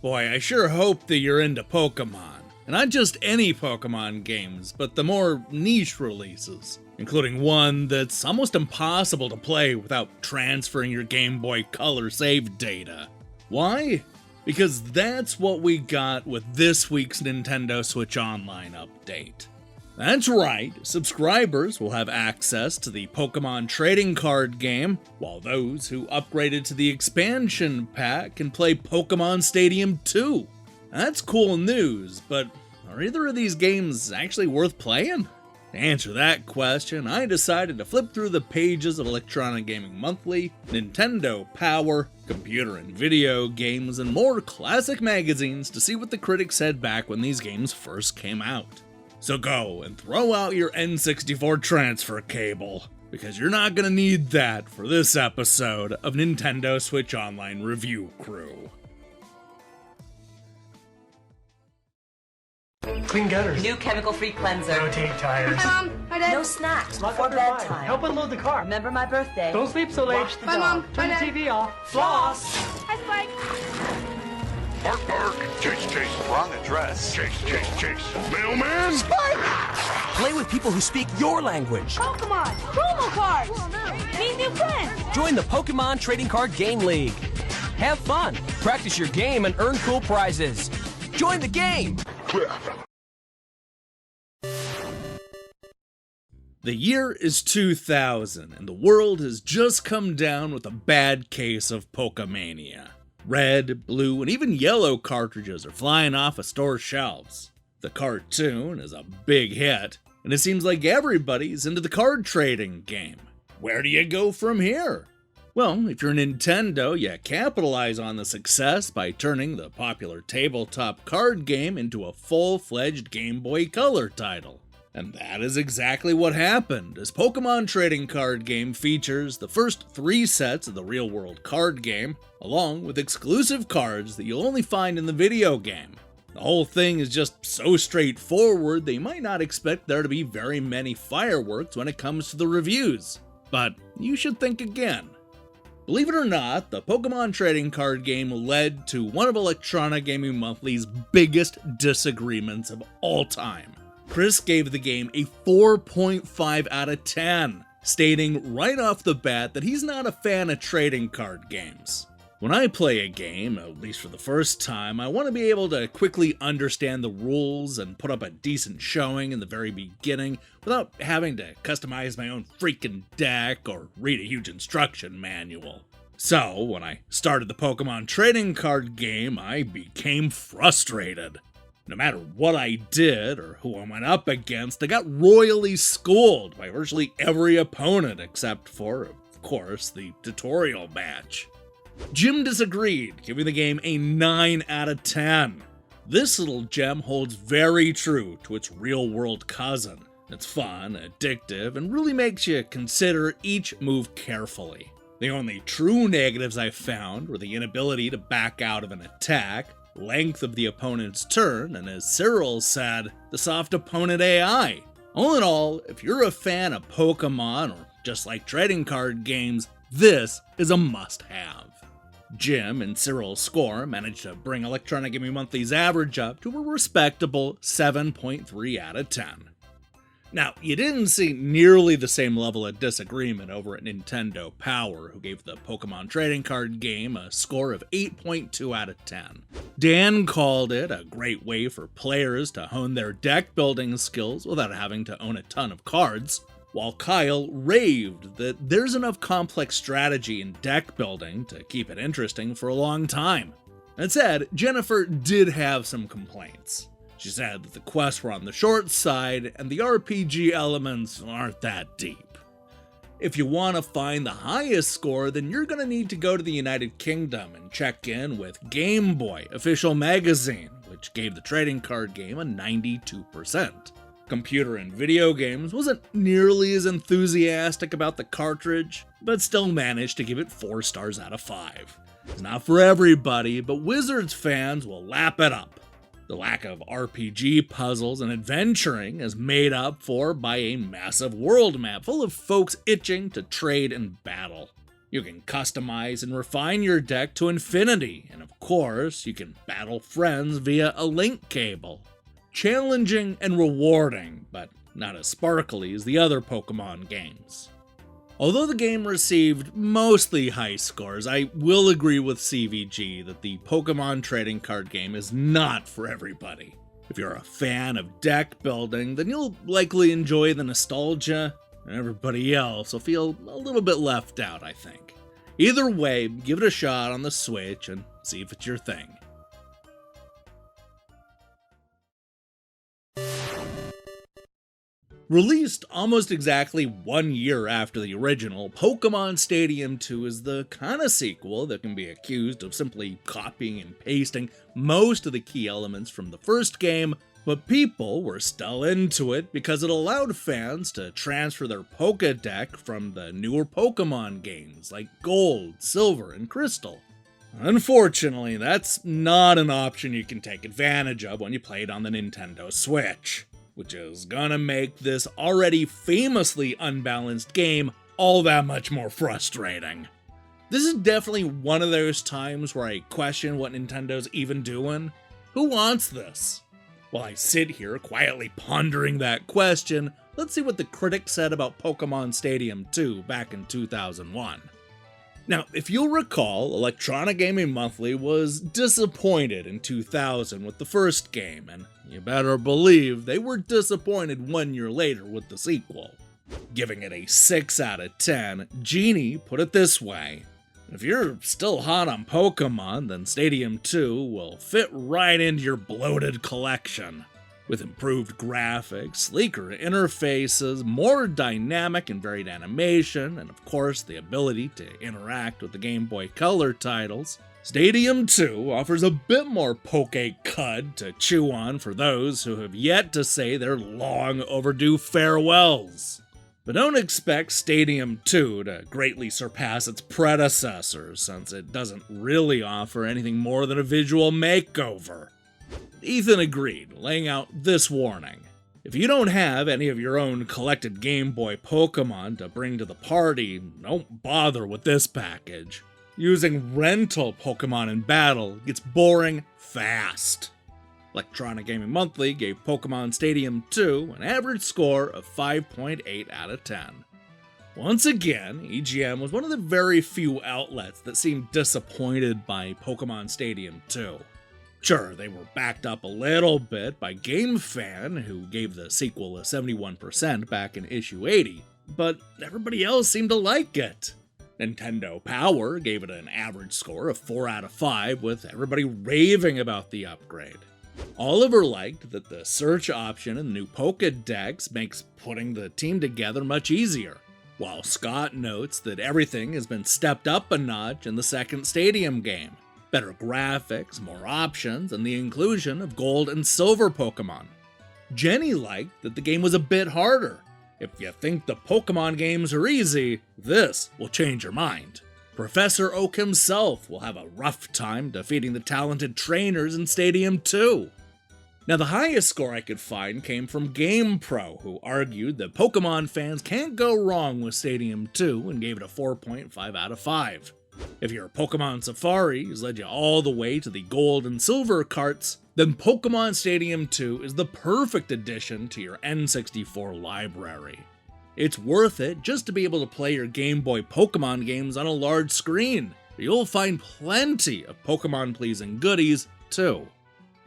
Boy, I sure hope that you're into Pokémon. And not just any Pokémon games, but the more niche releases, including one that's almost impossible to play without transferring your Game Boy Color save data. Why? Because that's what we got with this week's Nintendo Switch Online update. That's right, subscribers will have access to the Pokémon trading card game, while those who upgraded to the expansion pack can play Pokémon Stadium 2. That's cool news, but are either of these games actually worth playing? To answer that question, I decided to flip through the pages of Electronic Gaming Monthly, Nintendo Power, Computer and Video Games, and more classic magazines to see what the critics said back when these games first came out. So go and throw out your N64 transfer cable, because you're not gonna need that for this episode of Nintendo Switch Online Review Crew. Clean gutters. New chemical-free cleanser. Rotate tires. Hi, Mom. Hi, Dad. No snacks Lock before up your bike. bedtime. Help unload the car. Remember my birthday. Don't sleep so late. Wash the Bye, dog. Mom. Turn the Bye, Dad. TV off. Floss. Hi, Spike. Bark, bark. Chase, chase. Wrong address. Chase, chase, chase. Mailman? Play with people who speak your language. Pokemon. Promo cards. Meet new friends. Join the Pokemon Trading Card Game League. Have fun, practice your game, and earn cool prizes. Join the game! The year is 2000, and the world has just come down with a bad case of Pokemania. Red, blue, and even yellow cartridges are flying off of store shelves. The cartoon is a big hit, and it seems like everybody's into the card trading game. Where do you go from here? Well, if you're Nintendo, you capitalize on the success by turning the popular tabletop card game into a full-fledged Game Boy Color title. And that is exactly what happened, as Pokemon Trading Card Game features the first 3 sets of the real-world card game, along with exclusive cards that you'll only find in the video game. The whole thing is just so straightforward that you might not expect there to be very many fireworks when it comes to the reviews. But you should think again. Believe it or not, the Pokemon Trading Card Game led to one of Electronic Gaming Monthly's biggest disagreements of all time. Chris gave the game a 4.5 out of 10, stating right off the bat that he's not a fan of trading card games. When I play a game, at least for the first time, I want to be able to quickly understand the rules and put up a decent showing in the very beginning without having to customize my own freaking deck or read a huge instruction manual. So, when I started the Pokemon Trading Card Game, I became frustrated. No matter what I did or who I went up against, I got royally schooled by virtually every opponent except for, of course, the tutorial match. Jim disagreed, giving the game a 9 out of 10. This little gem holds very true to its real-world cousin. It's fun, addictive, and really makes you consider each move carefully. The only true negatives I found were the inability to back out of an attack, length of the opponent's turn, and as Cyril said, the soft opponent AI. All in all, if you're a fan of Pokemon or just like trading card games, this is a must-have. Jim and Cyril's score managed to bring Electronic Gaming Monthly's average up to a respectable 7.3 out of 10. Now, you didn't see nearly the same level of disagreement over at Nintendo Power, who gave the Pokemon Trading Card Game a score of 8.2 out of 10. Dan called it a great way for players to hone their deck building skills without having to own a ton of cards, while Kyle raved that there's enough complex strategy in deck building to keep it interesting for a long time. That said, Jennifer did have some complaints. She said that the quests were on the short side and the RPG elements aren't that deep. If you want to find the highest score, then you're going to need to go to the United Kingdom and check in with Game Boy Official Magazine, which gave the trading card game a 92%. Computer and Video Games wasn't nearly as enthusiastic about the cartridge, but still managed to give it 4 stars out of 5. It's not for everybody, but Wizards fans will lap it up. The lack of RPG puzzles and adventuring is made up for by a massive world map full of folks itching to trade and battle. You can customize and refine your deck to infinity, and of course, you can battle friends via a link cable. Challenging and rewarding, but not as sparkly as the other Pokémon games. Although the game received mostly high scores, I will agree with CVG that the Pokémon trading card game is not for everybody. If you're a fan of deck building, then you'll likely enjoy the nostalgia, and everybody else will feel a little bit left out, I think. Either way, give it a shot on the Switch and see if it's your thing. Released almost exactly 1 year after the original, Pokémon Stadium 2 is the kind of sequel that can be accused of simply copying and pasting most of the key elements from the first game, but people were still into it because it allowed fans to transfer their Pokédeck from the newer Pokémon games like Gold, Silver, and Crystal. Unfortunately, that's not an option you can take advantage of when you play it on the Nintendo Switch, which is gonna make this already famously unbalanced game all that much more frustrating. This is definitely one of those times where I question what Nintendo's even doing. Who wants this? While I sit here quietly pondering that question, let's see what the critics said about Pokémon Stadium 2 back in 2001. Now, if you'll recall, Electronic Gaming Monthly was disappointed in 2000 with the first game, and you better believe they were disappointed 1 year later with the sequel. Giving it a 6 out of 10, Genie put it this way: if you're still hot on Pokemon, then Stadium 2 will fit right into your bloated collection. With improved graphics, sleeker interfaces, more dynamic and varied animation, and of course the ability to interact with the Game Boy Color titles, Stadium 2 offers a bit more Poke cud to chew on for those who have yet to say their long overdue farewells. But don't expect Stadium 2 to greatly surpass its predecessors, since it doesn't really offer anything more than a visual makeover. Ethan agreed, laying out this warning: if you don't have any of your own collected Game Boy Pokemon to bring to the party, don't bother with this package. Using rental Pokemon in battle gets boring fast. Electronic Gaming Monthly gave Pokémon Stadium 2 an average score of 5.8 out of 10. Once again, EGM was one of the very few outlets that seemed disappointed by Pokémon Stadium 2. Sure, they were backed up a little bit by GameFan, who gave the sequel a 71% back in issue 80, but everybody else seemed to like it. Nintendo Power gave it an average score of 4 out of 5, with everybody raving about the upgrade. Oliver liked that the search option in the new Pokédex makes putting the team together much easier, while Scott notes that everything has been stepped up a notch in the second Stadium game. Better graphics, more options, and the inclusion of Gold and Silver Pokemon. Jenny liked that the game was a bit harder. If you think the Pokemon games are easy, this will change your mind. Professor Oak himself will have a rough time defeating the talented trainers in Stadium 2. Now, the highest score I could find came from GamePro, who argued that Pokemon fans can't go wrong with Stadium 2 and gave it a 4.5 out of 5. If your Pokemon Safari has led you all the way to the Gold and Silver carts, then Pokemon Stadium 2 is the perfect addition to your N64 library. It's worth it just to be able to play your Game Boy Pokemon games on a large screen, but you'll find plenty of Pokemon-pleasing goodies, too.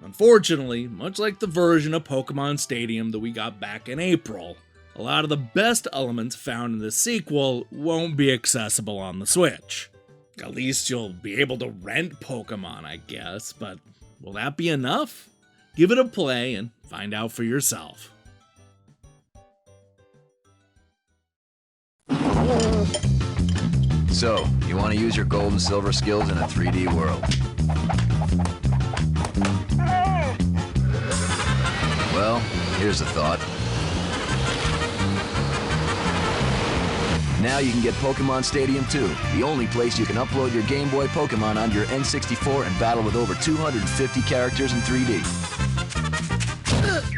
Unfortunately, much like the version of Pokemon Stadium that we got back in April, a lot of the best elements found in the sequel won't be accessible on the Switch. At least you'll be able to rent Pokemon, I guess, but will that be enough? Give it a play and find out for yourself. So, you want to use your gold and silver skills in a 3D world. Well, here's a thought. Now you can get Pokémon Stadium 2, the only place you can upload your Game Boy Pokémon onto your N64 and battle with over 250 characters in 3D.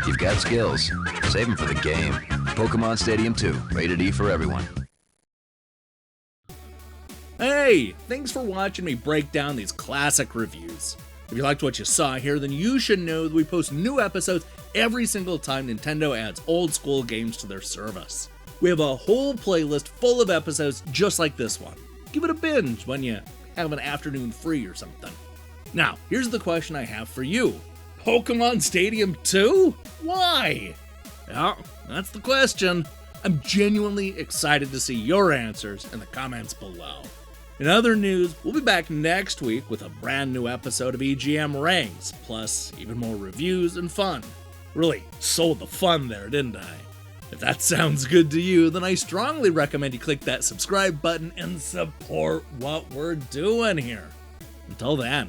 You've got skills. Save them for the game. Pokémon Stadium 2, rated E for everyone. Hey, thanks for watching me break down these classic reviews. If you liked what you saw here, then you should know that we post new episodes every single time Nintendo adds old school games to their service. We have a whole playlist full of episodes just like this one. Give it a binge when you have an afternoon free or something. Now, here's the question I have for you. Pokémon Stadium 2? Why? Yeah, that's the question. I'm genuinely excited to see your answers in the comments below. In other news, we'll be back next week with a brand new episode of EGM Ranks, plus even more reviews and fun. Really sold the fun there, didn't I? If that sounds good to you, then I strongly recommend you click that subscribe button and support what we're doing here. Until then,